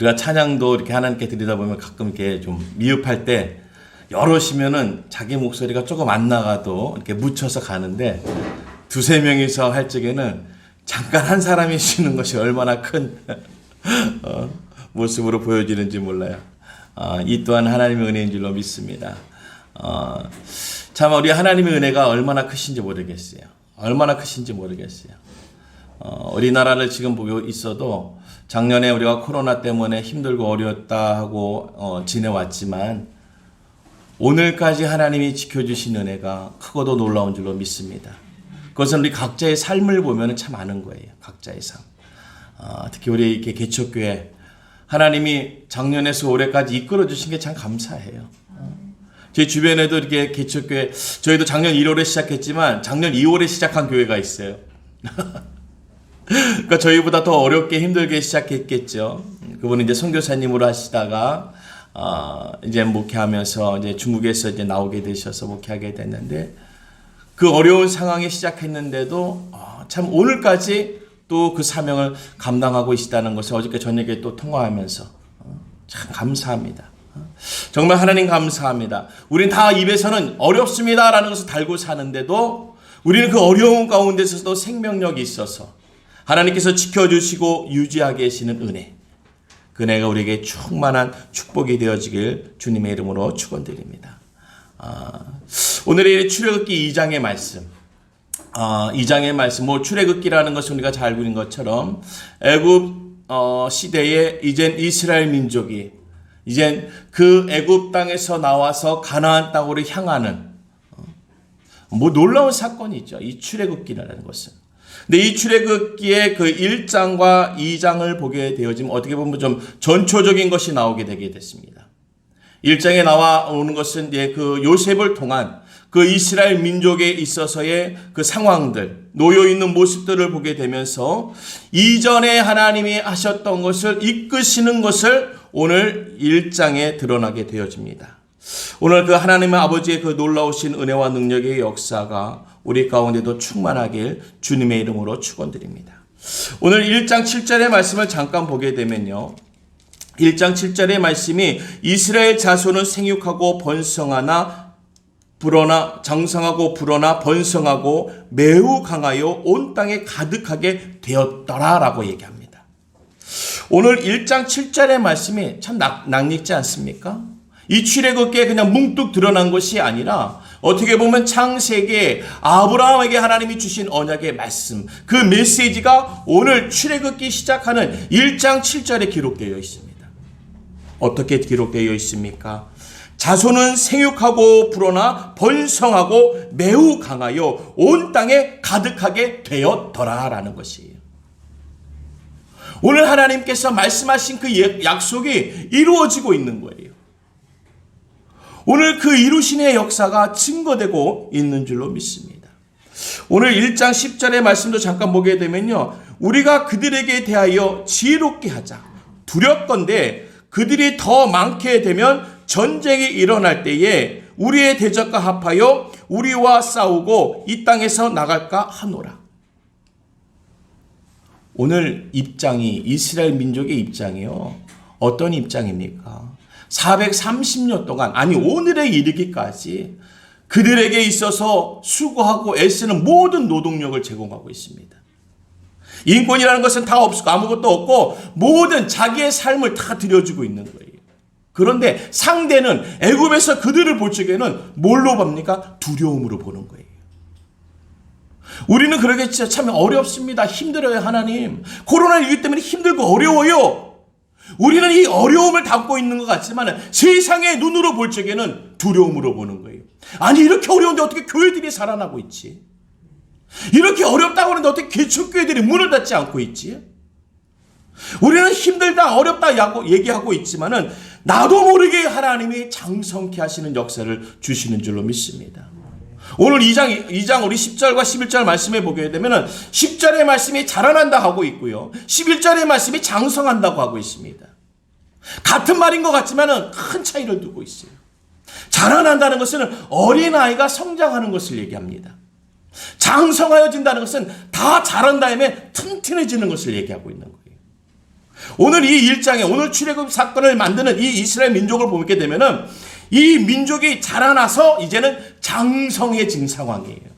우리가 찬양도 이렇게 하나님께 드리다 보면 가끔 이렇게 좀 미흡할 때 여럿이면은 자기 목소리가 조금 안 나가도 이렇게 묻혀서 가는데 두세 명이서 할 적에는 잠깐 한 사람이 쉬는 것이 얼마나 큰 모습으로 보여지는지 몰라요. 이 또한 하나님의 은혜인 줄로 믿습니다. 참 우리 하나님의 은혜가 얼마나 크신지 모르겠어요. 얼마나 크신지 모르겠어요. 우리나라를 지금 보고 있어도 작년에 우리가 코로나 때문에 힘들고 어려웠다 하고 지내왔지만 오늘까지 하나님이 지켜주신 은혜가 크고도 놀라운 줄로 믿습니다. 그것은 우리 각자의 삶을 보면 참 아는 거예요. 각자의 삶. 특히 우리 이렇게 개척교회 하나님이 작년에서 올해까지 이끌어 주신 게 참 감사해요. 제 주변에도 이렇게 개척교회 저희도 작년 1월에 시작했지만 작년 2월에 시작한 교회가 있어요. 그러니까 저희보다 더 어렵게 힘들게 시작했겠죠. 그분은 이제 선교사님으로 하시다가 이제 목회하면서 이제 중국에서 이제 나오게 되셔서 목회하게 됐는데 그 어려운 상황에 시작했는데도 참 오늘까지 또 그 사명을 감당하고 계시다는 것을 어저께 저녁에 또 통화하면서 참 감사합니다. 정말 하나님 감사합니다. 우린 다 입에서는 어렵습니다라는 것을 달고 사는데도 우리는 그 어려운 가운데서도 생명력이 있어서 하나님께서 지켜주시고 유지하게 계시는 은혜, 그 은혜가 우리에게 충만한 축복이 되어지길 주님의 이름으로 축원드립니다. 오늘의 출애굽기 2장의 말씀, 2장의 말씀, 출애굽기라는 것은 우리가 잘 알고 있는 것처럼 애굽 시대에 이젠 이스라엘 민족이 이젠 그 애굽 땅에서 나와서 가나안 땅으로 향하는 놀라운 사건이죠. 이 출애굽기라는 것은. 근데 이 출애굽기의 그 1장과 2장을 보게 되어지면 어떻게 보면 좀 전초적인 것이 나오게 되게 됐습니다. 1장에 나와오는 것은 이제 그 요셉을 통한 그 이스라엘 민족에 있어서의 그 상황들, 놓여있는 모습들을 보게 되면서 이전에 하나님이 하셨던 것을 이끄시는 것을 오늘 1장에 드러나게 되어집니다. 오늘 그 하나님의 아버지의 그 놀라우신 은혜와 능력의 역사가 우리 가운데도 충만하길 주님의 이름으로 축원드립니다. 오늘 1장 7절의 말씀을 잠깐 보게 되면요. 1장 7절의 말씀이 이스라엘 자손은 생육하고 번성하나 불어나 장성하고 불어나 번성하고 매우 강하여 온 땅에 가득하게 되었더라라고 얘기합니다. 오늘 1장 7절의 말씀이 참 낯익지 않습니까? 이 출애굽기에 그냥 뭉뚝 드러난 것이 아니라 어떻게 보면 창세기에 아브라함에게 하나님이 주신 언약의 말씀, 그 메시지가 오늘 출애굽기 시작하는 1장 7절에 기록되어 있습니다. 어떻게 기록되어 있습니까? 자손은 생육하고 불어나 번성하고 매우 강하여 온 땅에 가득하게 되었더라라는 것이에요. 오늘 하나님께서 말씀하신 그 약속이 이루어지고 있는 거예요. 오늘 그 이루신의 역사가 증거되고 있는 줄로 믿습니다. 오늘 1장 10절의 말씀도 잠깐 보게 되면요. 우리가 그들에게 대하여 지혜롭게 하자. 두렵건대 그들이 더 많게 되면 전쟁이 일어날 때에 우리의 대적과 합하여 우리와 싸우고 이 땅에서 나갈까 하노라. 오늘 입장이 이스라엘 민족의 입장이요. 어떤 입장입니까? 430년 동안, 아니 오늘에 이르기까지 그들에게 있어서 수고하고 애쓰는 모든 노동력을 제공하고 있습니다. 인권이라는 것은 다 없고 아무것도 없고 모든 자기의 삶을 다 들여주고 있는 거예요. 그런데 상대는 애굽에서 그들을 볼 적에는 뭘로 봅니까? 두려움으로 보는 거예요. 우리는 그러겠죠. 참 어렵습니다. 힘들어요, 하나님. 코로나19 때문에 힘들고 어려워요. 우리는 이 어려움을 담고 있는 것 같지만 세상의 눈으로 볼 적에는 두려움으로 보는 거예요. 아니 이렇게 어려운데 어떻게 교회들이 살아나고 있지? 이렇게 어렵다고 하는데 어떻게 개척교회들이 문을 닫지 않고 있지? 우리는 힘들다 어렵다 얘기하고 있지만은 나도 모르게 하나님이 장성케 하시는 역사를 주시는 줄로 믿습니다. 오늘 2장 우리 10절과 11절 말씀에 보게 되면은 10절의 말씀이 자라난다 하고 있고요. 11절의 말씀이 장성한다고 하고 있습니다. 같은 말인 것 같지만은 큰 차이를 두고 있어요. 자라난다는 것은 어린아이가 성장하는 것을 얘기합니다. 장성하여진다는 것은 다 자란 다음에 튼튼해지는 것을 얘기하고 있는 거예요. 오늘 이 1장에 오늘 출애굽 사건을 만드는 이 이스라엘 민족을 보게 되면은 이 민족이 자라나서 이제는 장성해진 상황이에요.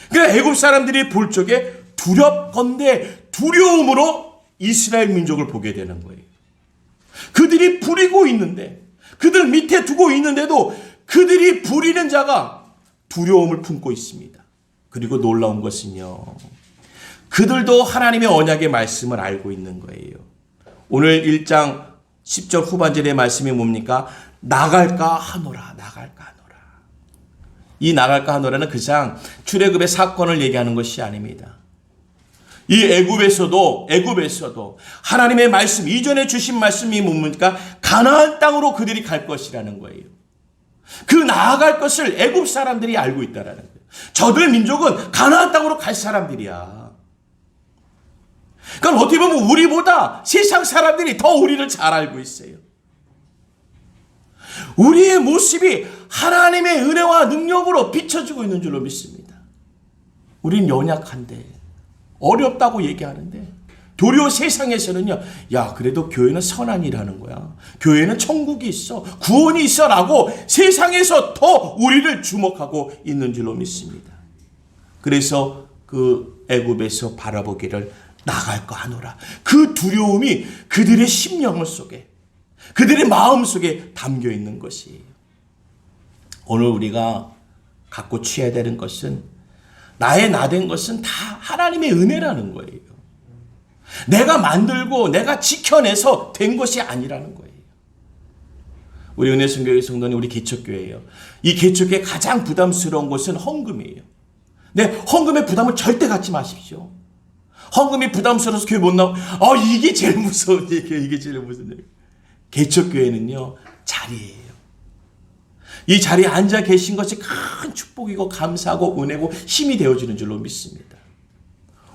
그러니까 애굽 사람들이 볼 적에 두렵건대 두려움으로 이스라엘 민족을 보게 되는 거예요. 그들이 부리고 있는데, 그들 밑에 두고 있는데도 그들이 부리는 자가 두려움을 품고 있습니다. 그리고 놀라운 것은요, 그들도 하나님의 언약의 말씀을 알고 있는 거예요. 오늘 1장 10절 후반절의 말씀이 뭡니까? 나갈까 하노라, 나갈까 하노라. 이 나갈까 하노라는 그냥 출애굽의 사건을 얘기하는 것이 아닙니다. 이 애굽에서도 하나님의 말씀, 이전에 주신 말씀이 뭡니까? 가나안 땅으로 그들이 갈 것이라는 거예요. 그 나아갈 것을 애굽 사람들이 알고 있다라는 거예요. 저들 민족은 가나안 땅으로 갈 사람들이야. 그러니까 어떻게 보면 우리보다 세상 사람들이 더 우리를 잘 알고 있어요. 우리의 모습이 하나님의 은혜와 능력으로 비춰지고 있는 줄로 믿습니다. 우린 연약한데, 어렵다고 얘기하는데, 도리어 세상에서는요, 야, 그래도 교회는 선한 일하는 거야. 교회는 천국이 있어. 구원이 있어. 라고 세상에서 더 우리를 주목하고 있는 줄로 믿습니다. 그래서 그 애굽에서 바라보기를 나갈까 하노라. 그 두려움이 그들의 심령 속에, 그들의 마음 속에 담겨 있는 것이에요. 오늘 우리가 갖고 취해야 되는 것은, 나의 나된 것은 다 하나님의 은혜라는 거예요. 내가 만들고 내가 지켜내서 된 것이 아니라는 거예요. 우리 은혜순교회 성도님, 우리 개척교회예요. 이 개척교회 가장 부담스러운 것은 헌금이에요. 네, 헌금의 부담을 절대 갖지 마십시오. 헌금이 부담스러워서 교회 못 나오고, 이게 제일 무서운 얘기예요. 이게 제일 무서운 얘기예요. 개척교회는요, 자리예요. 이 자리에 앉아 계신 것이 큰 축복이고 감사하고 은혜고 힘이 되어주는 줄로 믿습니다.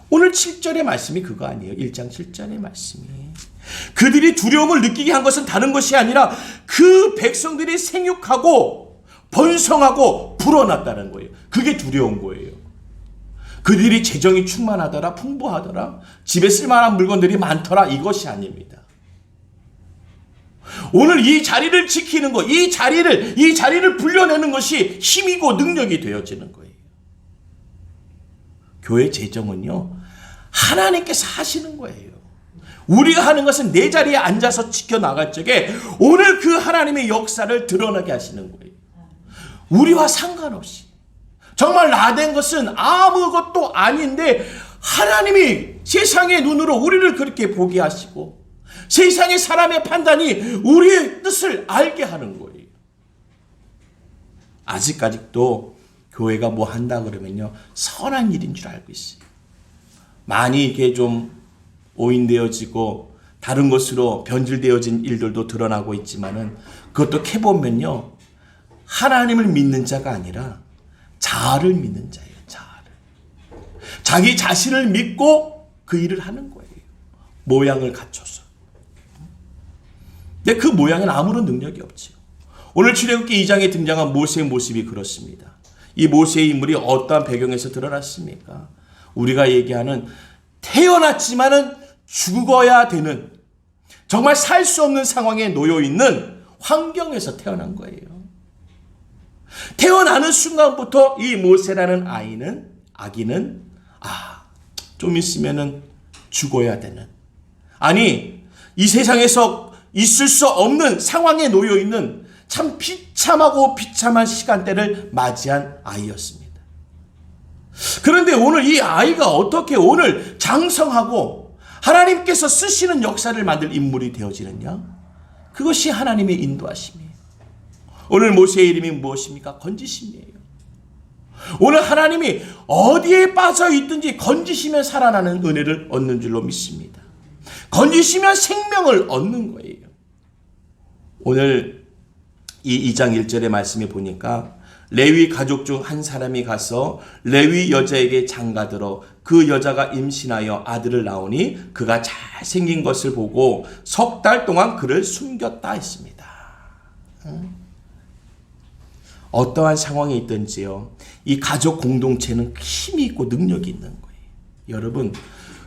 오늘 7절의 말씀이 그거 아니에요. 1장 7절의 말씀이. 그들이 두려움을 느끼게 한 것은 다른 것이 아니라 그 백성들이 생육하고 번성하고 불어났다는 거예요. 그게 두려운 거예요. 그들이 재정이 충만하더라, 풍부하더라, 집에 쓸만한 물건들이 많더라, 이것이 아닙니다. 오늘 이 자리를 지키는 것, 이 자리를 불려내는 것이 힘이고 능력이 되어지는 거예요. 교회 재정은요, 하나님께서 하시는 거예요. 우리가 하는 것은 내 자리에 앉아서 지켜나갈 적에 오늘 그 하나님의 역사를 드러나게 하시는 거예요. 우리와 상관없이. 정말 나된 것은 아무것도 아닌데 하나님이 세상의 눈으로 우리를 그렇게 보게 하시고 세상의 사람의 판단이 우리의 뜻을 알게 하는 거예요. 아직까지도 교회가 뭐 한다 그러면요, 선한 일인 줄 알고 있어요. 많이 이게 좀 오인되어지고 다른 것으로 변질되어진 일들도 드러나고 있지만은 그것도 캐보면요, 하나님을 믿는 자가 아니라 자아를 믿는 자예요. 자아를. 자기 자신을 믿고 그 일을 하는 거예요. 모양을 갖춰서. 근데 그 모양에는 아무런 능력이 없죠. 오늘 출애굽기 2장에 등장한 모세의 모습이 그렇습니다. 이 모세의 인물이 어떠한 배경에서 드러났습니까? 우리가 얘기하는 태어났지만은 죽어야 되는, 정말 살 수 없는 상황에 놓여 있는 환경에서 태어난 거예요. 태어나는 순간부터 이 모세라는 아기는 좀 있으면은 죽어야 되는, 아니 이 세상에서 있을 수 없는 상황에 놓여 있는 참 비참한 시간대를 맞이한 아이였습니다. 그런데 오늘 이 아이가 어떻게 오늘 장성하고 하나님께서 쓰시는 역사를 만들 인물이 되어지느냐? 그것이 하나님의 인도하심이에요. 오늘 모세의 이름이 무엇입니까? 건지심이에요. 오늘 하나님이 어디에 빠져 있든지 건지시면 살아나는 은혜를 얻는 줄로 믿습니다. 건지시면 생명을 얻는 거예요. 오늘 이 2장 1절의 말씀에 보니까 레위 가족 중 한 사람이 가서 레위 여자에게 장가들어 그 여자가 임신하여 아들을 낳으니 그가 잘생긴 것을 보고 석 달 동안 그를 숨겼다 했습니다. 어떠한 상황에 있든지요, 이 가족 공동체는 힘이 있고 능력이 있는 거예요. 여러분,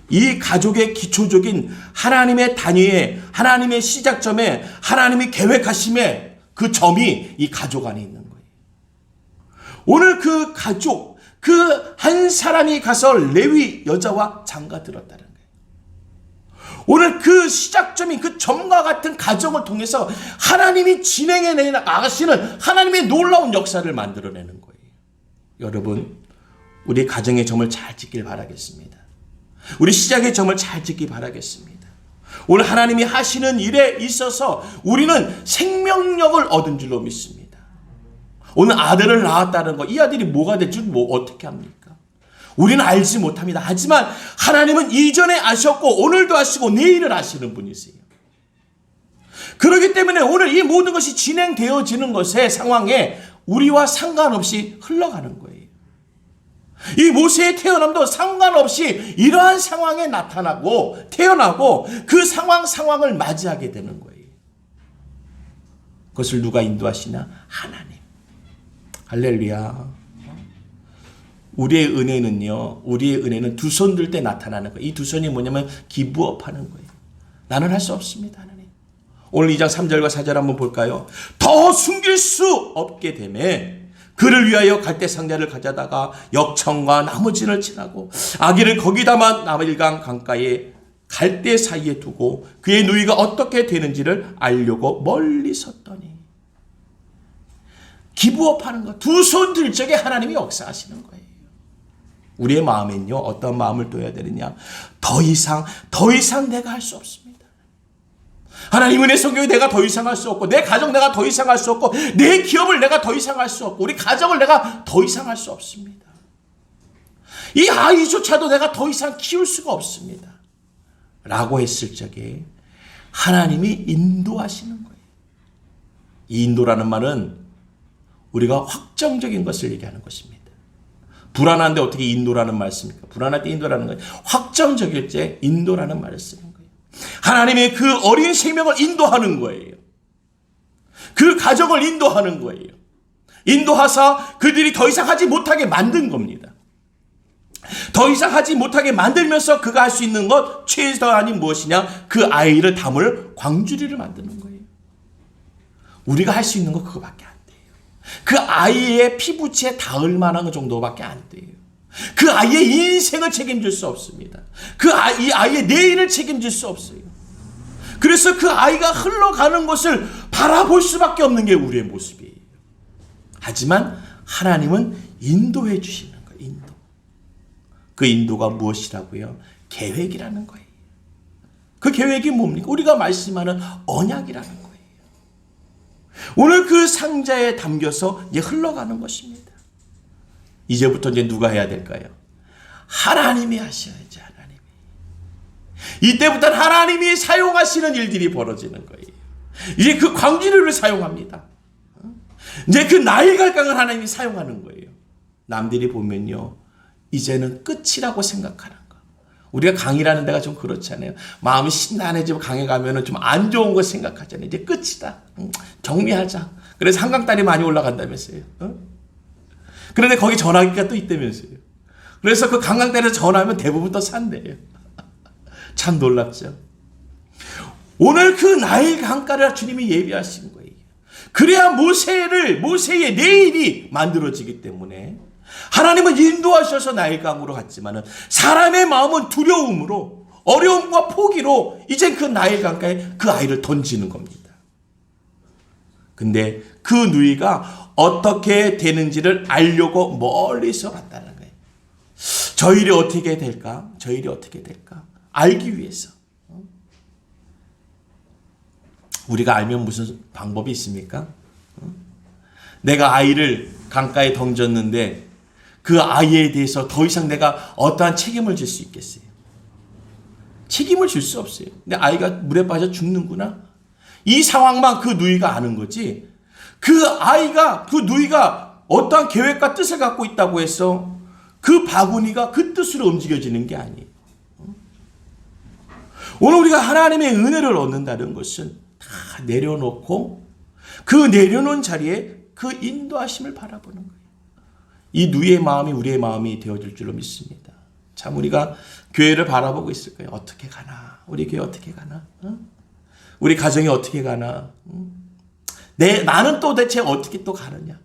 이 가족의 기초적인 하나님의 단위에, 하나님의 시작점에, 하나님이 계획하심에 그 점이 이 가족 안에 있는 거예요. 오늘 그 가족, 그 한 사람이 가서 레위 여자와 장가 들었다는 거예요. 오늘 그 시작점인 그 점과 같은 가정을 통해서 하나님이 진행해 나가시는 하나님의 놀라운 역사를 만들어내는 거예요. 여러분, 우리 가정의 점을 잘 짓길 바라겠습니다. 우리 시작의 점을 잘 짓기 바라겠습니다. 오늘 하나님이 하시는 일에 있어서 우리는 생명력을 얻은 줄로 믿습니다. 오늘 아들을 낳았다는 거, 이 아들이 뭐가 될 줄 어떻게 합니까? 우리는 알지 못합니다. 하지만 하나님은 이전에 아셨고 오늘도 아시고 내일을 아시는 분이세요. 그렇기 때문에 오늘 이 모든 것이 진행되어지는 것의 상황에 우리와 상관없이 흘러가는 거예요. 이 모세의 태어남도 상관없이 이러한 상황에 나타나고 태어나고 그 상황을 맞이하게 되는 거예요. 그것을 누가 인도하시냐? 하나님. 할렐루야. 우리의 은혜는 두 손 들 때 나타나는 거예요. 이 두 손이 뭐냐면 기부업 하는 거예요. 나는 할 수 없습니다, 하나님. 오늘 2장 3절과 4절 한번 볼까요? 더 숨길 수 없게 되매 그를 위하여 갈대 상자를 가져다가 역청과 나무진을 칠하고 아기를 거기다만 나일강 강가에 갈대 사이에 두고 그의 누이가 어떻게 되는지를 알려고 멀리 섰더니. 기부업 하는 거, 두 손 들 적에 하나님이 역사하시는 거예요. 우리의 마음엔요, 어떤 마음을 둬야 되느냐? 더 이상 내가 할 수 없습니다. 하나님 은혜 성경에 내가 더 이상 할 수 없고, 내 가정 내가 더 이상 할 수 없고, 내 기업을 내가 더 이상 할 수 없고, 우리 가정을 내가 더 이상 할 수 없습니다. 이 아이조차도 내가 더 이상 키울 수가 없습니다. 라고 했을 적에 하나님이 인도하시는 거예요. 이 인도라는 말은 우리가 확정적인 것을 얘기하는 것입니다. 불안한데 어떻게 인도라는 말 씁니까? 불안할 때 인도라는 거예요. 확정적일 때 인도라는 말을 쓰는 거예요. 하나님의 그 어린 생명을 인도하는 거예요. 그 가정을 인도하는 거예요. 인도하사 그들이 더 이상 하지 못하게 만든 겁니다. 더 이상 하지 못하게 만들면서 그가 할 수 있는 것 최소한이 무엇이냐? 그 아이를 담을 광주리를 만드는 거예요. 우리가 할 수 있는 거 그거밖에 안 돼요. 그 아이의 피부치에 닿을 만한 것 정도밖에 안 돼요. 그 아이의 인생을 책임질 수 없습니다. 이 아이의 내일을 책임질 수 없어요. 그래서 그 아이가 흘러가는 것을 바라볼 수밖에 없는 게 우리의 모습이에요. 하지만 하나님은 인도해 주시는 거예요. 인도. 그 인도가 무엇이라고요? 계획이라는 거예요. 그 계획이 뭡니까? 우리가 말씀하는 언약이라는 거예요. 오늘 그 상자에 담겨서 이제 흘러가는 것입니다. 이제부터 이제 누가 해야 될까요? 하나님이 하셔야지, 하나님이. 이때부터는 하나님이 사용하시는 일들이 벌어지는 거예요. 이제 그 광주리를 사용합니다. 이제 그 나일강을 하나님이 사용하는 거예요. 남들이 보면요, 이제는 끝이라고 생각하는 거. 우리가 강이라는 데가 좀 그렇잖아요. 마음이 신난해지고 강에 가면은 좀 안 좋은 거 생각하잖아요. 이제 끝이다. 정리하자. 그래서 한강다리 많이 올라간다면서요. 그런데 거기 전화기가 또 있다면서요. 그래서 그 강강다리에서 전화하면 대부분 또 산대요. 참 놀랍죠. 오늘 그 나일 강가를 주님이 예비하신 거예요. 그래야 모세의 내일이 만들어지기 때문에 하나님은 인도하셔서 나일강으로 갔지만은 사람의 마음은 두려움으로 어려움과 포기로 이제 그 나일강가에 그 아이를 던지는 겁니다. 근데 그 누이가 어떻게 되는지를 알려고 멀리서 봤다는 거예요. 저 일이 어떻게 될까? 저 일이 어떻게 될까? 알기 위해서. 우리가 알면 무슨 방법이 있습니까? 내가 아이를 강가에 던졌는데 그 아이에 대해서 더 이상 내가 어떠한 책임을 질 수 있겠어요? 책임을 질 수 없어요. 근데 아이가 물에 빠져 죽는구나. 이 상황만 그 누이가 아는 거지. 그 누이가 어떠한 계획과 뜻을 갖고 있다고 해서 그 바구니가 그 뜻으로 움직여지는 게 아니에요. 오늘 우리가 하나님의 은혜를 얻는다는 것은 다 내려놓고 그 내려놓은 자리에 그 인도하심을 바라보는 거예요. 이 누이의 마음이 우리의 마음이 되어질 줄로 믿습니다. 참 우리가 교회를 바라보고 있을 거예요. 어떻게 가나? 우리 교회 어떻게 가나? 우리 가정이 어떻게 가나? 나는 또 대체 어떻게 또 가느냐?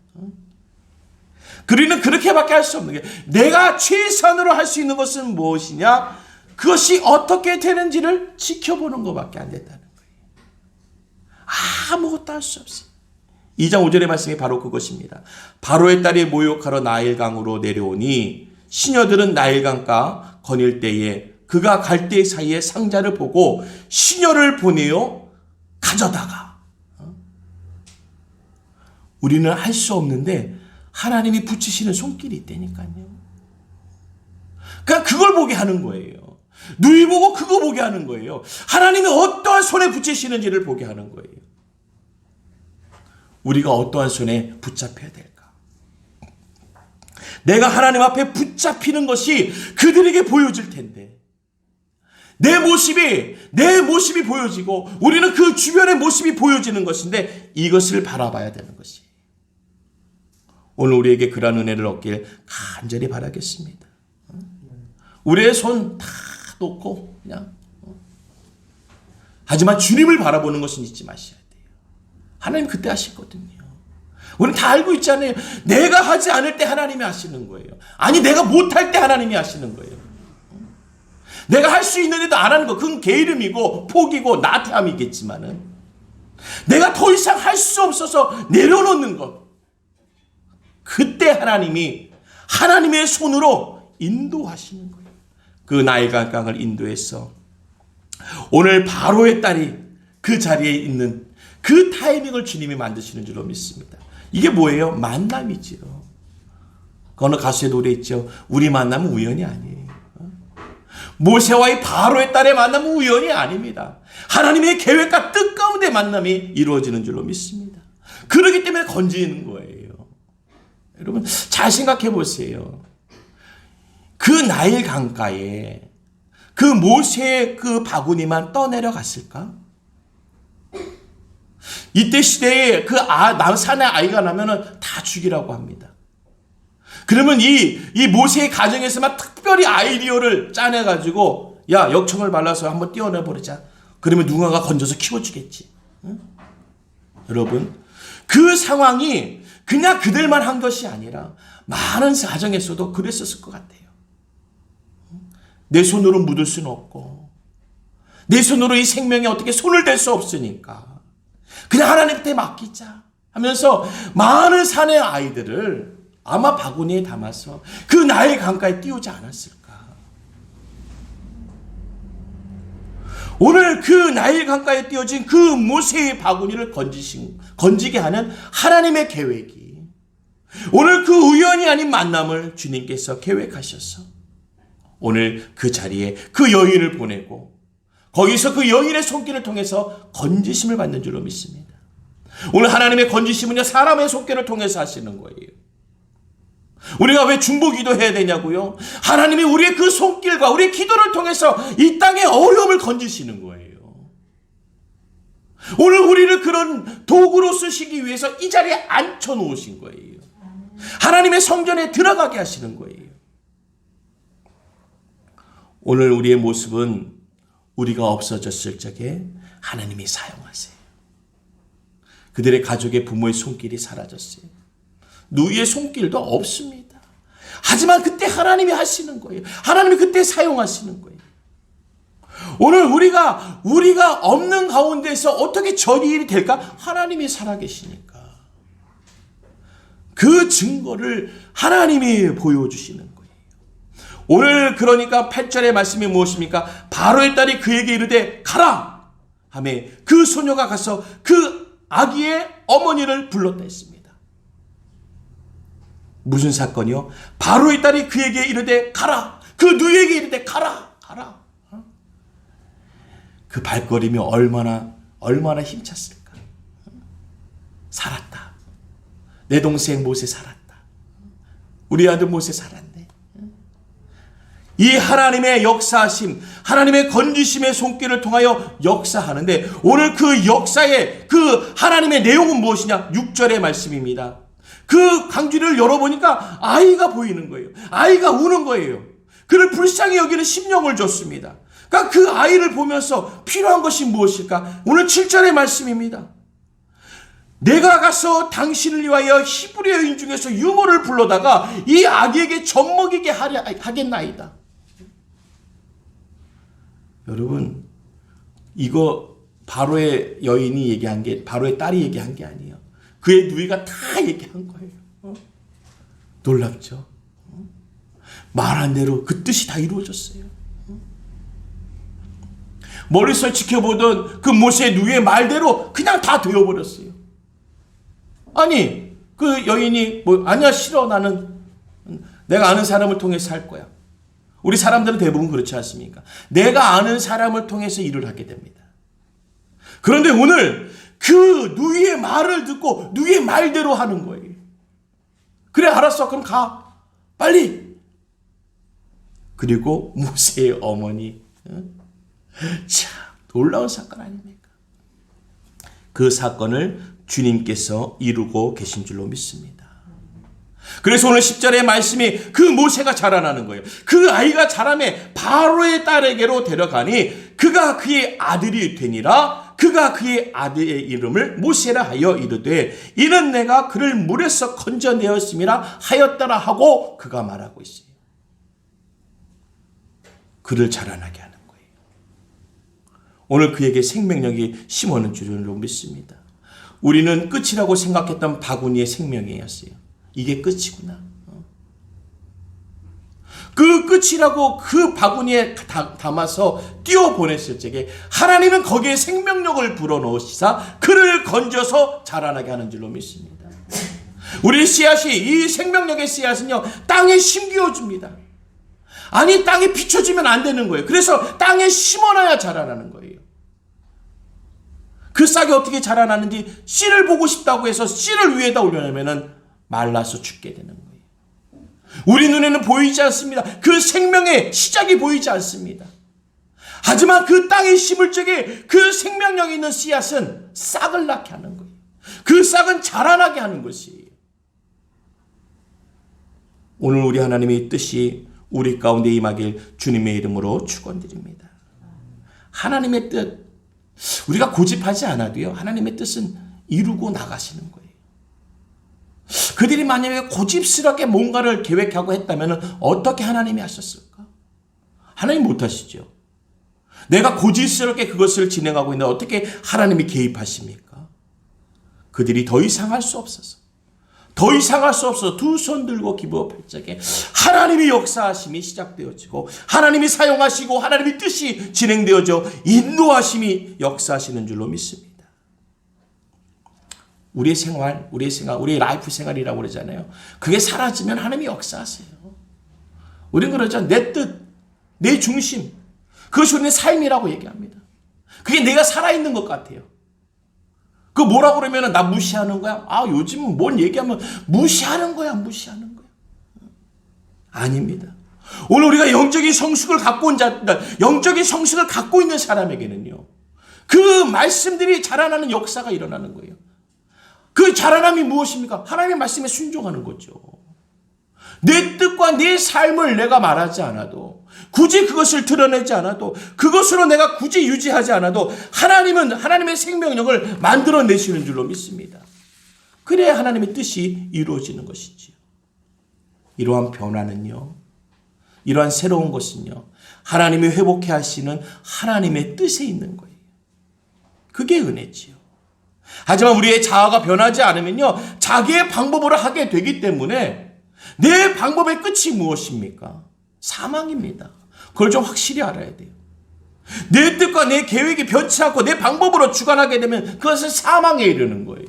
우리는 그렇게밖에 할 수 없는 게, 내가 최선으로 할 수 있는 것은 무엇이냐? 그것이 어떻게 되는지를 지켜보는 것밖에 안 됐다는 거예요. 아무것도 할 수 없어요. 2장 5절의 말씀이 바로 그것입니다. 바로의 딸이 모욕하러 나일강으로 내려오니 시녀들은 나일강가 거닐 때에 그가 갈 때 사이에 상자를 보고 시녀를 보내어 가져다가. 우리는 할 수 없는데 하나님이 붙이시는 손길이 있다니까요. 그러니까 그걸 보게 하는 거예요. 누이 보고 그거 보게 하는 거예요. 하나님이 어떠한 손에 붙이시는지를 보게 하는 거예요. 우리가 어떠한 손에 붙잡혀야 될까? 내가 하나님 앞에 붙잡히는 것이 그들에게 보여질 텐데, 내 모습이 보여지고 우리는 그 주변의 모습이 보여지는 것인데, 이것을 바라봐야 되는 것이에요. 오늘 우리에게 그러한 은혜를 얻길 간절히 바라겠습니다. 우리의 손 다 놓고 그냥, 하지만 주님을 바라보는 것은 잊지 마셔야 돼요. 하나님 그때 하시거든요. 우리는 다 알고 있잖아요. 내가 하지 않을 때 하나님이 하시는 거예요. 아니, 내가 못할 때 하나님이 하시는 거예요. 내가 할 수 있는데도 안 하는 거, 그건 게으름이고 포기고 나태함이겠지만은, 내가 더 이상 할 수 없어서 내려놓는 것, 그때 하나님이 하나님의 손으로 인도하시는 거예요. 그 나일강을 인도해서 오늘 바로의 딸이 그 자리에 있는 그 타이밍을 주님이 만드시는 줄로 믿습니다. 이게 뭐예요? 만남이지요. 어느 가수의 노래 있죠. 우리 만남은 우연이 아니에요. 모세와의 바로의 딸의 만남은 우연이 아닙니다. 하나님의 계획과 뜻 가운데 만남이 이루어지는 줄로 믿습니다. 그렇기 때문에 건지는 거예요. 여러분 잘 생각해 보세요. 그 나일 강가에 그 모세의 그 바구니만 떠내려 갔을까? 이때 시대에 그 산의 아이가 나면은 다 죽이라고 합니다. 그러면 이 모세의 가정에서만 특별히 아이디어를 짜내가지고, 야, 역청을 발라서 한번 띄워내버리자. 그러면 누군가가 건져서 키워주겠지. 응? 여러분, 그 상황이 그냥 그들만 한 것이 아니라 많은 가정에서도 그랬었을 것 같아요. 내 손으로 묻을 수는 없고, 내 손으로 이 생명에 어떻게 손을 댈 수 없으니까 그냥 하나님한테 맡기자 하면서 많은 산의 아이들을 아마 바구니에 담아서 그 나일 강가에 띄우지 않았을까. 오늘 그 나일 강가에 띄워진 그 모세의 바구니를 건지게 하는 하나님의 계획이, 오늘 그 우연이 아닌 만남을 주님께서 계획하셔서 오늘 그 자리에 그 여인을 보내고 거기서 그 여인의 손길을 통해서 건지심을 받는 줄로 믿습니다. 오늘 하나님의 건지심은요, 사람의 손길을 통해서 하시는 거예요. 우리가 왜 중보기도 해야 되냐고요? 하나님이 우리의 그 손길과 우리의 기도를 통해서 이 땅의 어려움을 건지시는 거예요. 오늘 우리를 그런 도구로 쓰시기 위해서 이 자리에 앉혀놓으신 거예요. 하나님의 성전에 들어가게 하시는 거예요. 오늘 우리의 모습은 우리가 없어졌을 적에 하나님이 사용하세요. 그들의 가족의 부모의 손길이 사라졌어요. 누이의 손길도 없습니다. 하지만 그때 하나님이 하시는 거예요. 하나님이 그때 사용하시는 거예요. 오늘 우리가 없는 가운데서 어떻게 전일이 될까? 하나님이 살아계시니까. 그 증거를 하나님이 보여주시는 거예요. 오늘 그러니까 8절의 말씀이 무엇입니까? 바로의 딸이 그에게 이르되 가라 하매 그 소녀가 가서 그 아기의 어머니를 불렀다 했습니다. 무슨 사건이요? 바로의 딸이 그에게 이르되 가라, 그 누이에게 이르되 가라. 그 발걸음이 얼마나 힘찼을까. 살았다. 내 동생 모세 살았다. 우리 아들 모세 살았네. 이 하나님의 역사하심, 하나님의 건지심의 손길을 통하여 역사하는데, 오늘 그 역사의 그 하나님의 내용은 무엇이냐? 6절의 말씀입니다. 그 강쥐를 열어보니까 아이가 보이는 거예요. 아이가 우는 거예요. 그를 불쌍히 여기는 심령을 줬습니다. 그러니까 그 아이를 보면서 필요한 것이 무엇일까? 오늘 7절의 말씀입니다. 내가 가서 당신을 위하여 히브리 여인 중에서 유모를 불러다가 이 아기에게 젖먹이게 하겠나이다. 여러분, 이거 바로의 여인이 얘기한 게, 바로의 딸이 얘기한 게 아니에요. 그의 누이가 다 얘기한 거예요. 놀랍죠? 말한 대로 그 뜻이 다 이루어졌어요. 멀리서 지켜보던 그 모세의 누이의 말대로 그냥 다 되어버렸어요. 아니, 그 여인이 아니야, 싫어, 나는 내가 아는 사람을 통해서 살 거야. 우리 사람들은 대부분 그렇지 않습니까? 내가 아는 사람을 통해서 일을 하게 됩니다. 그런데 오늘 그 누이의 말을 듣고 누이의 말대로 하는 거예요. 그래, 알았어, 그럼 가, 빨리. 그리고 모세의 어머니, 참 놀라운 사건 아닙니까? 그 사건을 주님께서 이루고 계신 줄로 믿습니다. 그래서 오늘 10절의 말씀이 그 모세가 자라나는 거예요. 그 아이가 자라매 바로의 딸에게로 데려가니 그가 그의 아들이 되니라. 그가 그의 아들의 이름을 모세라 하여 이르되 이는 내가 그를 물에서 건져내었음이라 하였더라 하고 그가 말하고 있어요. 그를 자라나게 하는 거예요. 오늘 그에게 생명력이 심어는 줄로 믿습니다. 우리는 끝이라고 생각했던 바구니의 생명이었어요. 이게 끝이구나. 그 끝이라고 그 바구니에 담아서 띄워보냈을 적에 하나님은 거기에 생명력을 불어넣으시사 그를 건져서 자라나게 하는 줄로 믿습니다. 우리 씨앗이, 이 생명력의 씨앗은요, 땅에 심겨줍니다. 아니, 땅에 비춰지면 안 되는 거예요. 그래서 땅에 심어놔야 자라나는 거예요. 그 싹이 어떻게 자라나는지 씨를 보고 싶다고 해서 씨를 위에다 올려놓으면 말라서 죽게 되는 거예요. 우리 눈에는 보이지 않습니다. 그 생명의 시작이 보이지 않습니다. 하지만 그 땅에 심을 적에 그 생명력이 있는 씨앗은 싹을 낳게 하는 거예요. 그 싹은 자라나게 하는 것이에요. 오늘 우리 하나님의 뜻이 우리 가운데 임하길 주님의 이름으로 축원드립니다. 하나님의 뜻, 우리가 고집하지 않아도요, 하나님의 뜻은 이루고 나가시는 거예요. 그들이 만약에 고집스럽게 뭔가를 계획하고 했다면 어떻게 하나님이 하셨을까? 하나님 못하시죠. 내가 고집스럽게 그것을 진행하고 있는데 어떻게 하나님이 개입하십니까? 그들이 더 이상 할 수 없어서, 더 이상 할 수 없어서 두 손 들고 기부업할 적에 하나님의 역사하심이 시작되어지고 하나님이 사용하시고 하나님의 뜻이 진행되어져 인도하심이 역사하시는 줄로 믿습니다. 우리의 생활, 우리의 라이프 생활이라고 그러잖아요. 그게 사라지면 하나님이 역사하세요. 우리는 그러죠. 내 뜻, 내 중심, 그것이 우리의 삶이라고 얘기합니다. 그게 내가 살아있는 것 같아요. 그 뭐라고 그러면 나 무시하는 거야? 아, 요즘은 뭔 얘기하면 무시하는 거야, 무시하는 거야. 아닙니다. 오늘 우리가 영적인 성숙을 갖고 온 자, 영적인 성숙을 갖고 있는 사람에게는요, 그 말씀들이 자라나는 역사가 일어나는 거예요. 그 자라남이 무엇입니까? 하나님의 말씀에 순종하는 거죠. 내 뜻과 내 삶을 내가 말하지 않아도, 굳이 그것을 드러내지 않아도, 그것으로 내가 굳이 유지하지 않아도 하나님은 하나님의 생명력을 만들어내시는 줄로 믿습니다. 그래야 하나님의 뜻이 이루어지는 것이지요. 이러한 변화는요, 이러한 새로운 것은요, 하나님이 회복해 하시는 하나님의 뜻에 있는 거예요. 그게 은혜지요. 하지만 우리의 자아가 변하지 않으면요, 자기의 방법으로 하게 되기 때문에 내 방법의 끝이 무엇입니까? 사망입니다. 그걸 좀 확실히 알아야 돼요. 내 뜻과 내 계획이 변치 않고 내 방법으로 주관하게 되면 그것은 사망에 이르는 거예요.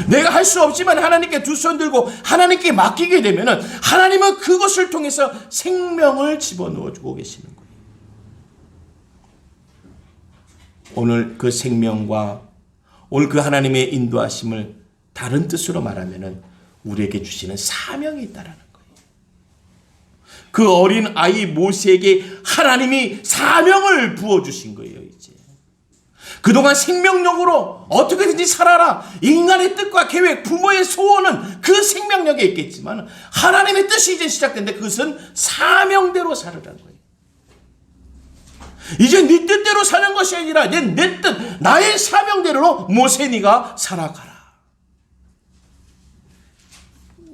내가 할 수 없지만 하나님께 두 손 들고 하나님께 맡기게 되면 하나님은 그것을 통해서 생명을 집어넣어 주고 계시는 거예요. 오늘 그 생명과 오늘 그 하나님의 인도하심을 다른 뜻으로 말하면 우리에게 주시는 사명이 있다라는 거예요. 그 어린 아이 모세에게 하나님이 사명을 부어주신 거예요. 이제 그동안 생명력으로 어떻게든지 살아라. 인간의 뜻과 계획, 부모의 소원은 그 생명력에 있겠지만 하나님의 뜻이 이제 시작된데 그것은 사명대로 살으라는 거예요. 이제 네 뜻대로 사는 것이 아니라 내 뜻, 나의 사명대로 모세 네가 살아가라.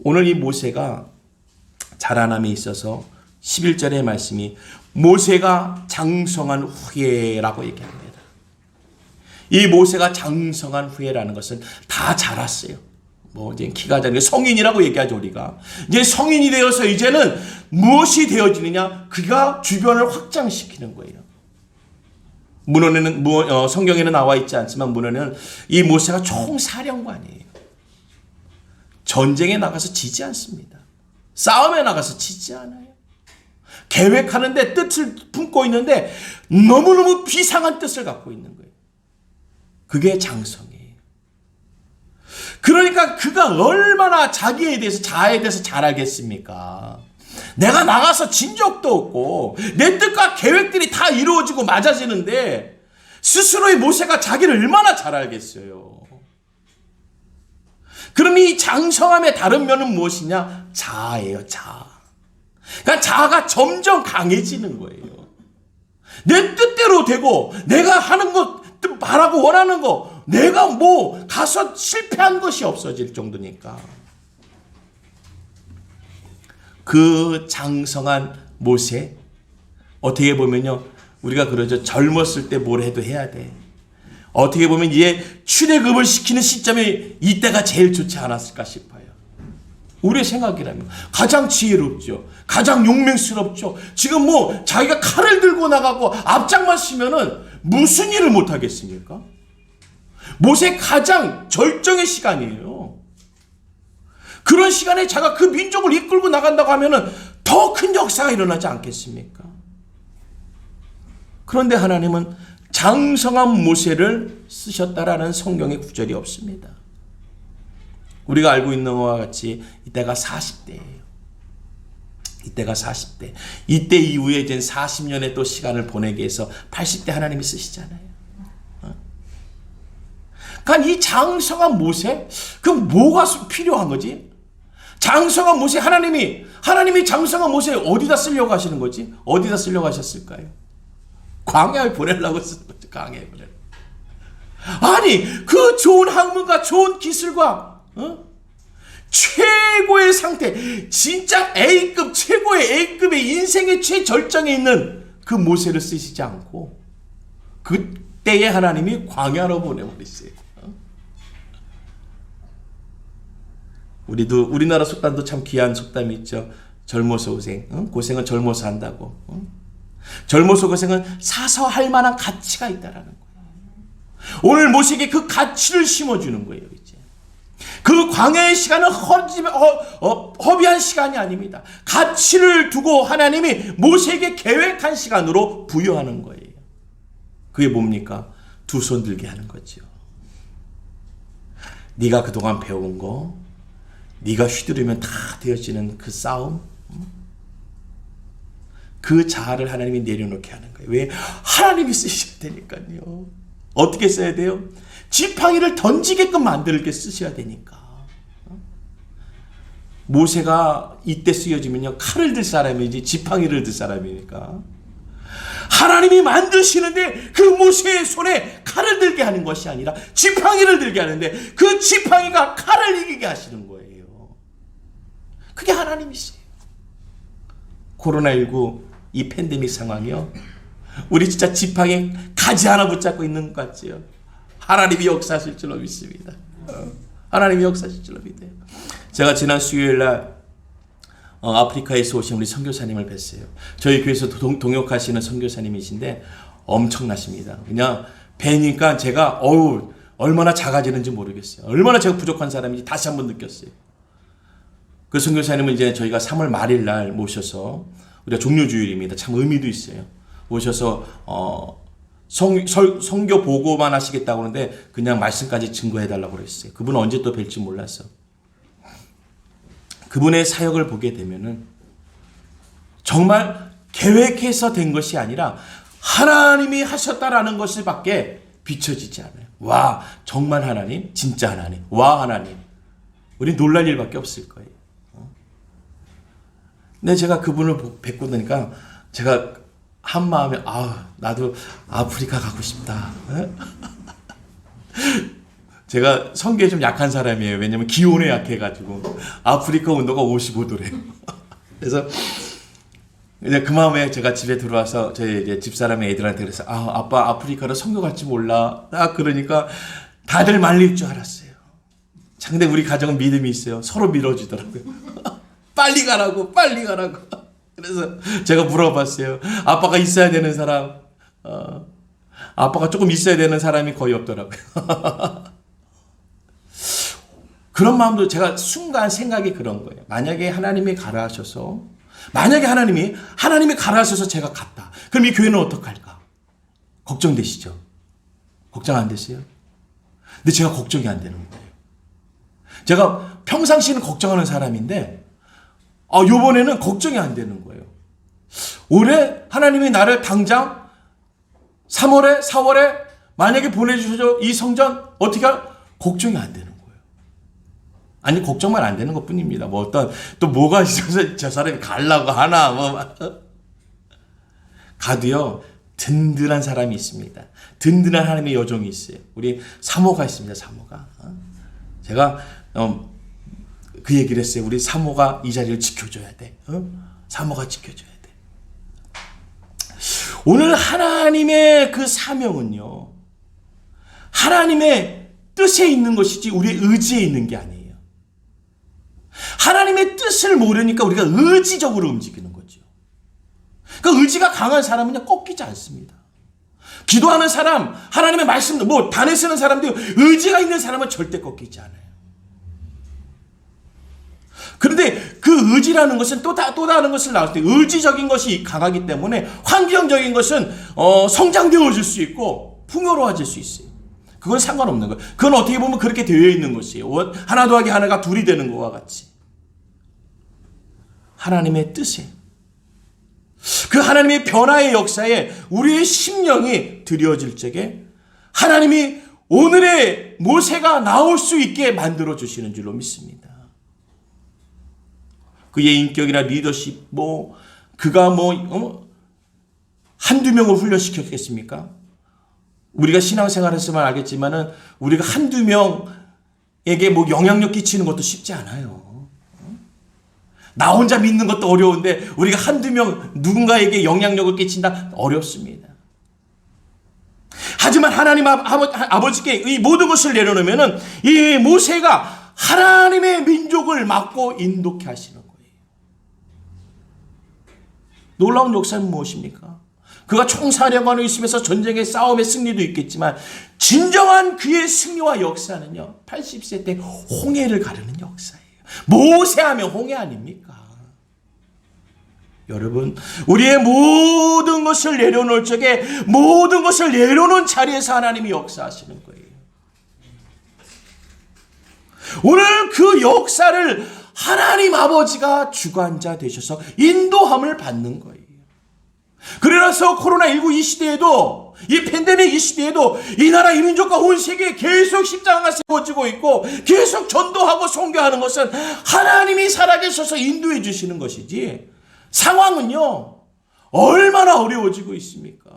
오늘 이 모세가 자라남에 있어서 11절의 말씀이 모세가 장성한 후에라고 얘기합니다. 이 모세가 장성한 후에라는 것은 다 자랐어요. 뭐 이제 키가 자라는 성인이라고 얘기하죠 우리가. 이제 성인이 되어서 이제는 무엇이 되어지느냐? 그가 주변을 확장시키는 거예요. 문헌에는 성경에는 나와 있지 않지만 문헌에는 이 모세가 총사령관이에요. 전쟁에 나가서 지지 않습니다. 싸움에 나가서 지지 않아요. 계획하는데 뜻을 품고 있는데 너무너무 비상한 뜻을 갖고 있는 거예요. 그게 장성이에요. 그러니까 그가 얼마나 자기에 대해서 자아에 대해서 잘 알겠습니까? 내가 나가서 진 적도 없고 내 뜻과 계획들이 다 이루어지고 맞아지는데 스스로의 모세가 자기를 얼마나 잘 알겠어요. 그럼 이 장성함의 다른 면은 무엇이냐? 자아예요. 자아. 그러니까 자아가 점점 강해지는 거예요. 내 뜻대로 되고 내가 하는 것 바라고 원하는 거 내가 뭐 가서 실패한 것이 없어질 정도니까. 그 장성한 모세 어떻게 보면요 우리가 그러죠. 젊었을 때 뭘 해도 해야 돼. 어떻게 보면 이제 출애굽을 시키는 시점이 이때가 제일 좋지 않았을까 싶어요. 우리의 생각이라면 가장 지혜롭죠. 가장 용맹스럽죠. 지금 뭐 자기가 칼을 들고 나가고 앞장만 쓰면은 무슨 일을 못 하겠습니까? 모세 가장 절정의 시간이에요. 그런 시간에 자기가 그 민족을 이끌고 나간다고 하면은 더 큰 역사가 일어나지 않겠습니까? 그런데 하나님은 장성한 모세를 쓰셨다라는 성경의 구절이 없습니다. 우리가 알고 있는 것과 같이 이때가 40대예요. 이때가 40대. 이때 이후에 이제 40년의 또 시간을 보내기 위해서 80대 하나님이 쓰시잖아요. 그러니까 이 장성한 모세? 그럼 뭐가 필요한 거지? 장성한 모세 하나님이 장성한 모세 어디다 쓰려고 하시는 거지? 어디다 쓰려고 하셨을까요? 광야에 보내려고 쓰는 거죠. 광야에 보내려고. 아니 그 좋은 학문과 좋은 기술과 최고의 상태 진짜 A급 최고의 A급의 인생의 최절정에 있는 그 모세를 쓰시지 않고 그때에 하나님이 광야로 보내버리세요. 우리나라 속담도 참 귀한 속담이 있죠. 젊어서 고생, 고생은 젊어서 한다고. 젊어서 고생은 사서 할 만한 가치가 있다라는 거예요. 오늘 모세에게 그 가치를 심어주는 거예요. 이제 그 광야의 시간은 허비한 시간이 아닙니다. 가치를 두고 하나님이 모세에게 계획한 시간으로 부여하는 거예요. 그게 뭡니까? 두 손 들게 하는 거죠. 네가 그동안 배운 거 네가 휘두르면 다 되어지는 그 싸움, 그 자아를 하나님이 내려놓게 하는 거예요. 왜? 하나님이 쓰셔야 되니까요. 어떻게 써야 돼요? 지팡이를 던지게끔 만들게 쓰셔야 되니까. 모세가 이때 쓰여지면요 칼을 들 사람이지 지팡이를 들 사람이니까. 하나님이 만드시는데 그 모세의 손에 칼을 들게 하는 것이 아니라 지팡이를 들게 하는데 그 지팡이가 칼을 이기게 하시는 거예요. 그게 하나님이세요. 코로나19 이 팬데믹 상황이요. 우리 진짜 지팡이 가지 하나 붙잡고 있는 것 같지요. 하나님이 역사하실 줄로 믿습니다. 하나님이 역사하실 줄로 믿어요. 제가 지난 수요일날 아프리카에서 오신 우리 선교사님을 뵀어요. 저희 교회에서 동역하시는 선교사님이신데 엄청나십니다. 그냥 뵈니까 제가 얼마나 작아지는지 모르겠어요. 얼마나 제가 부족한 사람인지 다시 한번 느꼈어요. 그 선교사님은 이제 저희가 3월 말일 날 모셔서 우리가 종료주일입니다. 참 의미도 있어요. 모셔서 선교 보고만 하시겠다고 하는데 그냥 말씀까지 증거해달라고 그랬어요. 그분은 언제 또 뵐지 몰라서. 그분의 사역을 보게 되면은 정말 계획해서 된 것이 아니라 하나님이 하셨다라는 것을 밖에 비춰지지 않아요. 와, 정말 하나님, 진짜 하나님, 와 하나님. 우리 놀랄 일밖에 없을 거예요. 근데 제가 그분을 뵙고 나니까 제가 한 마음에 나도 아프리카 가고 싶다. 제가 성격이 좀 약한 사람이에요. 왜냐면 기온에 약해가지고 아프리카 온도가 55도래요. 그래서 이제 그 마음에 제가 집에 들어와서 저희 이제 집사람의 애들한테 그래서 아빠 아프리카로 선교 갈지 몰라. 딱 그러니까 다들 말릴 줄 알았어요. 근데 우리 가정은 믿음이 있어요. 서로 밀어주더라고요. 빨리 가라고, 빨리 가라고. 그래서 제가 물어봤어요. 아빠가 있어야 되는 사람, 아빠가 조금 있어야 되는 사람이 거의 없더라고요. 그런 마음도 제가 순간 생각이 그런 거예요. 만약에 하나님이 가라 하셔서, 만약에 하나님이 가라 하셔서 제가 갔다. 그럼 이 교회는 어떡할까? 걱정되시죠? 걱정 안 되세요? 근데 제가 걱정이 안 되는 거예요. 제가 평상시는 걱정하는 사람인데, 요번에는 걱정이 안 되는 거예요. 올해 하나님이 나를 당장 3월에, 4월에 만약에 보내주셔서 이 성전 어떻게 걱정이 안 되는 거예요. 아니, 걱정만 안 되는 것 뿐입니다. 뭐 어떤, 또 뭐가 있어서 저 사람이 가려고 하나, 가도요, 든든한 사람이 있습니다. 든든한 하나님의 여종이 있어요. 우리 사모가 있습니다, 사모가. 제가, 그 얘기를 했어요. 우리 사모가 이 자리를 지켜줘야 돼. 사모가 지켜줘야 돼. 오늘 하나님의 그 사명은요, 하나님의 뜻에 있는 것이지 우리의 의지에 있는 게 아니에요. 하나님의 뜻을 모르니까 우리가 의지적으로 움직이는 거죠. 그러니까 의지가 강한 사람은요, 꺾이지 않습니다. 기도하는 사람, 하나님의 말씀, 단에 쓰는 사람도 의지가 있는 사람은 절대 꺾이지 않아요. 그런데 그 의지라는 것은 또 다른 것을 나올 때 의지적인 것이 강하기 때문에 환경적인 것은 성장되어질 수 있고 풍요로워질 수 있어요. 그건 상관없는 거예요. 그건 어떻게 보면 그렇게 되어 있는 것이에요. 하나 더하기 하나가 둘이 되는 것과 같이. 하나님의 뜻에, 그 하나님의 변화의 역사에 우리의 심령이 드려질 적에 하나님이 오늘의 모세가 나올 수 있게 만들어 주시는 줄로 믿습니다. 그의 인격이나 리더십, 그가 한두 명을 훈련시켰겠습니까? 우리가 신앙생활에서만 알겠지만은 우리가 한두 명에게 영향력 끼치는 것도 쉽지 않아요. 나 혼자 믿는 것도 어려운데 우리가 한두 명 누군가에게 영향력을 끼친다? 어렵습니다. 하지만 하나님 아버지께 이 모든 것을 내려놓으면은 이 모세가 하나님의 민족을 맡고 인도케 하시는 거예요. 놀라운 역사는 무엇입니까? 그가 총사령관으로 있으면서 전쟁의 싸움의 승리도 있겠지만 진정한 그의 승리와 역사는요, 80세 때 홍해를 가르는 역사예요. 모세하면 홍해 아닙니까? 여러분, 우리의 모든 것을 내려놓을 적에 모든 것을 내려놓은 자리에서 하나님이 역사하시는 거예요. 오늘 그 역사를 하나님 아버지가 주관자 되셔서 인도함을 받는 거예요. 그래서 코로나19 이 시대에도, 이 팬데믹 이 시대에도 이 나라 이 민족과 온 세계에 계속 십자가가 세워지고 있고 계속 전도하고 선교하는 것은 하나님이 살아계셔서 인도해 주시는 것이지, 상황은요 얼마나 어려워지고 있습니까?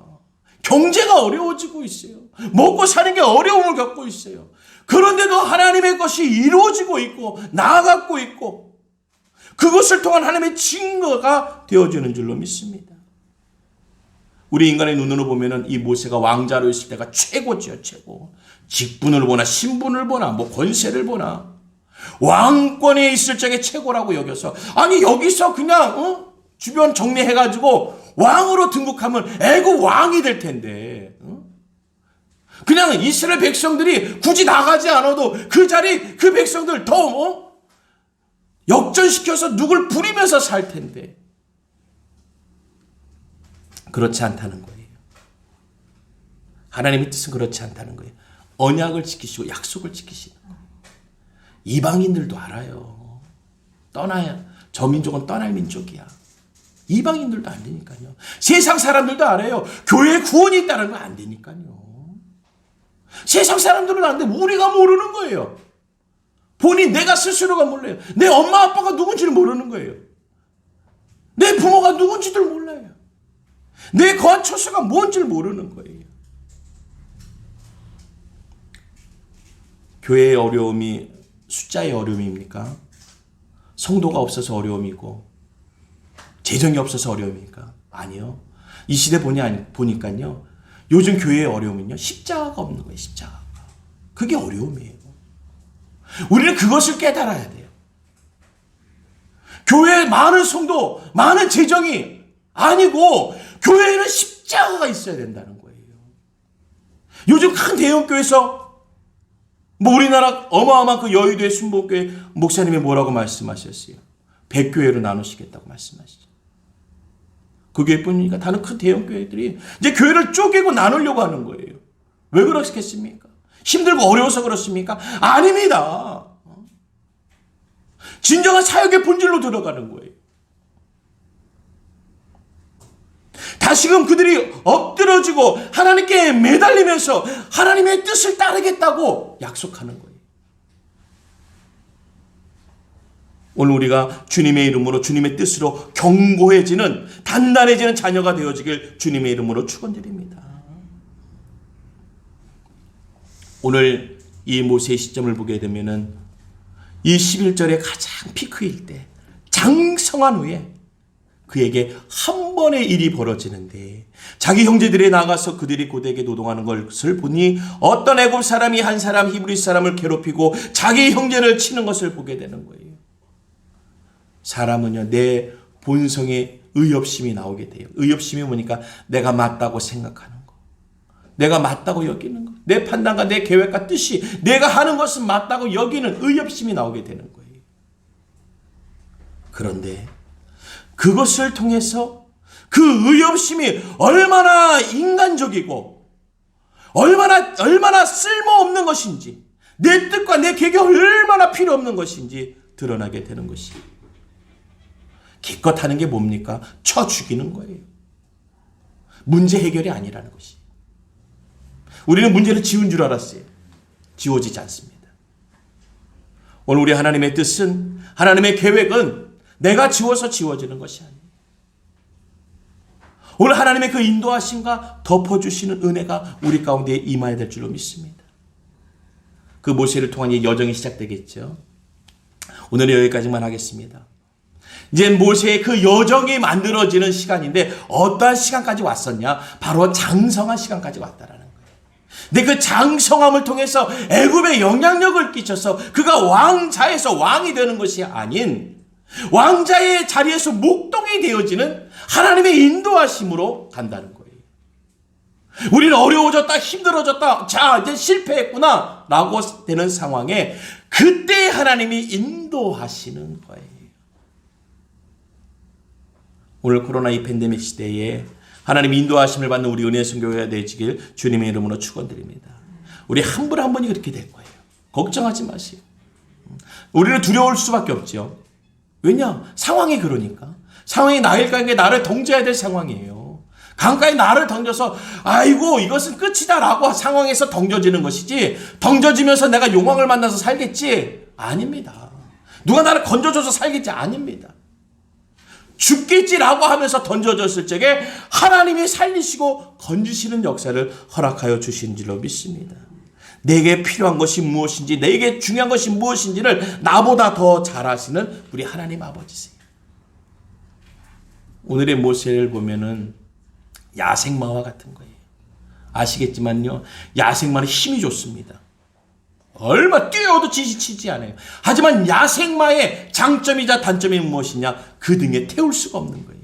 경제가 어려워지고 있어요. 먹고 사는 게 어려움을 겪고 있어요. 그런데도 하나님의 것이 이루어지고 있고 나아가고 있고 그것을 통한 하나님의 증거가 되어주는 줄로 믿습니다. 우리 인간의 눈으로 보면은 이 모세가 왕자로 있을 때가 최고죠, 최고. 직분을 보나 신분을 보나 권세를 보나 왕권에 있을 적에 최고라고 여겨서, 아니 여기서 그냥 주변 정리해가지고 왕으로 등극하면 애고 왕이 될 텐데, 그냥 이스라엘 백성들이 굳이 나가지 않아도 그 자리 그 백성들 더 역전시켜서 누굴 부리면서 살 텐데, 그렇지 않다는 거예요. 하나님의 뜻은 그렇지 않다는 거예요. 언약을 지키시고 약속을 지키시는 거예요. 이방인들도 알아요. 떠나야, 저 민족은 떠날 민족이야. 이방인들도 안 되니까요. 세상 사람들도 알아요. 교회에 구원이 있다는 건 안 되니까요. 세상 사람들은 아는데 우리가 모르는 거예요. 내가 스스로가 몰라요. 내 엄마 아빠가 누군지를 모르는 거예요. 내 부모가 누군지를 몰라요. 내 거한 처소가 뭔지를 모르는 거예요. 교회의 어려움이 숫자의 어려움입니까? 성도가 없어서 어려움이고 재정이 없어서 어려움입니까? 아니요. 이 시대 보니까요. 요즘 교회의 어려움은요. 십자가가 없는 거예요. 십자가가. 그게 어려움이에요. 우리는 그것을 깨달아야 돼요. 교회에 많은 성도, 많은 재정이 아니고 교회에는 십자가가 있어야 된다는 거예요. 요즘 큰 대형교회에서 우리나라 어마어마한 그 여의도의 순복교회 목사님이 뭐라고 말씀하셨어요? 100교회로 나누시겠다고 말씀하시죠. 그 교회뿐이니까 다른 큰 대형교회들이 이제 교회를 쪼개고 나누려고 하는 거예요. 왜 그렇겠습니까? 힘들고 어려워서 그렇습니까? 아닙니다. 진정한 사역의 본질로 들어가는 거예요. 다시금 그들이 엎드러지고 하나님께 매달리면서 하나님의 뜻을 따르겠다고 약속하는 거예요. 오늘 우리가 주님의 이름으로 주님의 뜻으로 견고해지는 단단해지는 자녀가 되어지길 주님의 이름으로 축원드립니다. 오늘 이 모세의 시점을 보게 되면은 이 11절의 가장 피크일 때 장성한 후에 그에게 한 번의 일이 벌어지는데 자기 형제들이 나가서 그들이 고되게 노동하는 것을 보니 어떤 애굽 사람이 한 사람 히브리 사람을 괴롭히고 자기 형제를 치는 것을 보게 되는 거예요. 사람은요 내 본성에 의협심이 나오게 돼요. 의협심이 뭐니까 내가 맞다고 생각하는 거, 내가 맞다고 여기는 거, 내 판단과 내 계획과 뜻이 내가 하는 것은 맞다고 여기는 의협심이 나오게 되는 거예요. 그런데 그것을 통해서 그 의협심이 얼마나 인간적이고 얼마나 쓸모없는 것인지, 내 뜻과 내 계획이 얼마나 필요 없는 것인지 드러나게 되는 것이에요. 기껏 하는 게 뭡니까? 쳐 죽이는 거예요. 문제 해결이 아니라는 것이. 우리는 문제를 지운 줄 알았어요. 지워지지 않습니다. 오늘 우리 하나님의 뜻은, 하나님의 계획은 내가 지워서 지워지는 것이 아니에요. 오늘 하나님의 그 인도하심과 덮어주시는 은혜가 우리 가운데 임해야 될 줄로 믿습니다. 그 모세를 통한 이 여정이 시작되겠죠. 오늘은 여기까지만 하겠습니다. 이제 모세의 그 여정이 만들어지는 시간인데 어떠한 시간까지 왔었냐? 바로 장성한 시간까지 왔다라는 거예요. 근데 그 장성함을 통해서 애굽에 영향력을 끼쳐서 그가 왕자에서 왕이 되는 것이 아닌 왕자의 자리에서 목동이 되어지는 하나님의 인도하심으로 간다는 거예요. 우리는 어려워졌다, 힘들어졌다, 자 이제 실패했구나 라고 되는 상황에 그때 하나님이 인도하시는 거예요. 오늘 코로나 이 팬데믹 시대에 하나님 인도하심을 받는 우리 은혜 선교회가 되시길 주님의 이름으로 축원드립니다. 우리 한 분 한 분이 그렇게 될 거예요. 걱정하지 마세요. 우리는 두려울 수밖에 없죠. 왜냐? 상황이 그러니까. 상황이 나일 가운데 나를 던져야 될 상황이에요. 강가에 나를 던져서 아이고 이것은 끝이다 라고 상황에서 던져지는 것이지, 던져지면서 내가 용왕을 만나서 살겠지? 아닙니다. 누가 나를 건져줘서 살겠지? 아닙니다. 죽겠지라고 하면서 던져졌을 적에 하나님이 살리시고 건지시는 역사를 허락하여 주신 줄로 믿습니다. 내게 필요한 것이 무엇인지, 내게 중요한 것이 무엇인지를 나보다 더 잘 아시는 우리 하나님 아버지세요. 오늘의 모세를 보면은 야생마와 같은 거예요. 아시겠지만요, 야생마는 힘이 좋습니다. 얼마 뛰어도 지지치지 않아요. 하지만 야생마의 장점이자 단점이 무엇이냐? 그 등에 태울 수가 없는 거예요.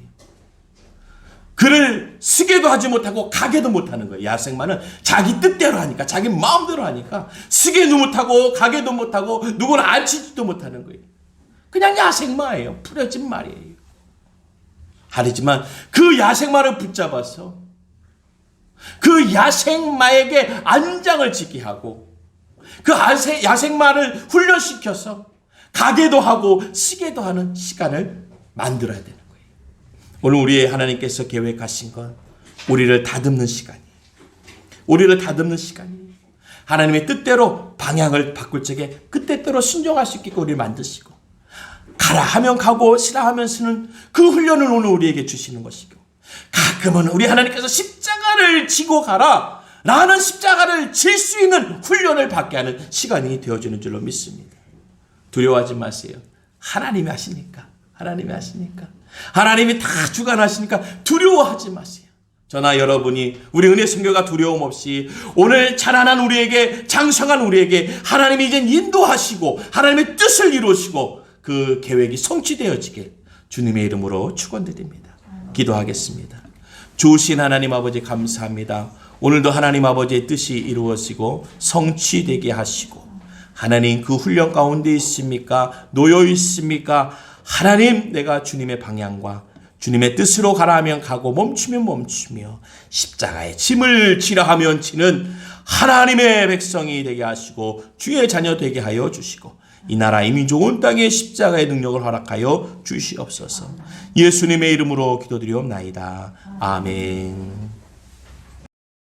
그를 쓰게도 하지 못하고 가게도 못하는 거예요. 야생마는 자기 뜻대로 하니까, 자기 마음대로 하니까 쓰게도 못하고 가게도 못하고 누구를 앉히지도 못하는 거예요. 그냥 야생마예요. 풀어진 말이에요. 하지만 그 야생마를 붙잡아서 그 야생마에게 안장을 짓게 하고 그 야생마를 훈련시켜서 가게도 하고 쓰게도 하는 시간을 만들어야 되는 거예요. 오늘 우리의 하나님께서 계획하신 건 우리를 다듬는 시간이에요. 우리를 다듬는 시간이에요. 하나님의 뜻대로 방향을 바꿀 적에 그 뜻대로 순종할 수 있게 우리를 만드시고, 가라 하면 가고 쉬라 하면 쉬는 그 훈련을 오늘 우리에게 주시는 것이고, 가끔은 우리 하나님께서 십자가를 지고 가라 라는 십자가를 질 수 있는 훈련을 받게 하는 시간이 되어주는 줄로 믿습니다. 두려워하지 마세요. 하나님이 하시니까. 하나님이 다 주관하시니까 두려워하지 마세요. 저나 여러분이 우리 은혜 선교가 두려움 없이 오늘 자라난 우리에게, 장성한 우리에게 하나님이 이제 인도하시고 하나님의 뜻을 이루시고 그 계획이 성취되어지길 주님의 이름으로 축원드립니다. 기도하겠습니다. 좋으신 하나님 아버지 감사합니다. 오늘도 하나님 아버지의 뜻이 이루어지고 성취되게 하시고, 하나님 그 훈련 가운데 있습니까? 놓여 있습니까? 하나님, 내가 주님의 방향과 주님의 뜻으로 가라 하면 가고 멈추면 멈추며 십자가의 짐을 지라 하면 지는 하나님의 백성이 되게 하시고 주의 자녀 되게 하여 주시고, 이 나라 이 민족 온 땅에 십자가의 능력을 허락하여 주시옵소서. 예수님의 이름으로 기도드리옵나이다. 아멘.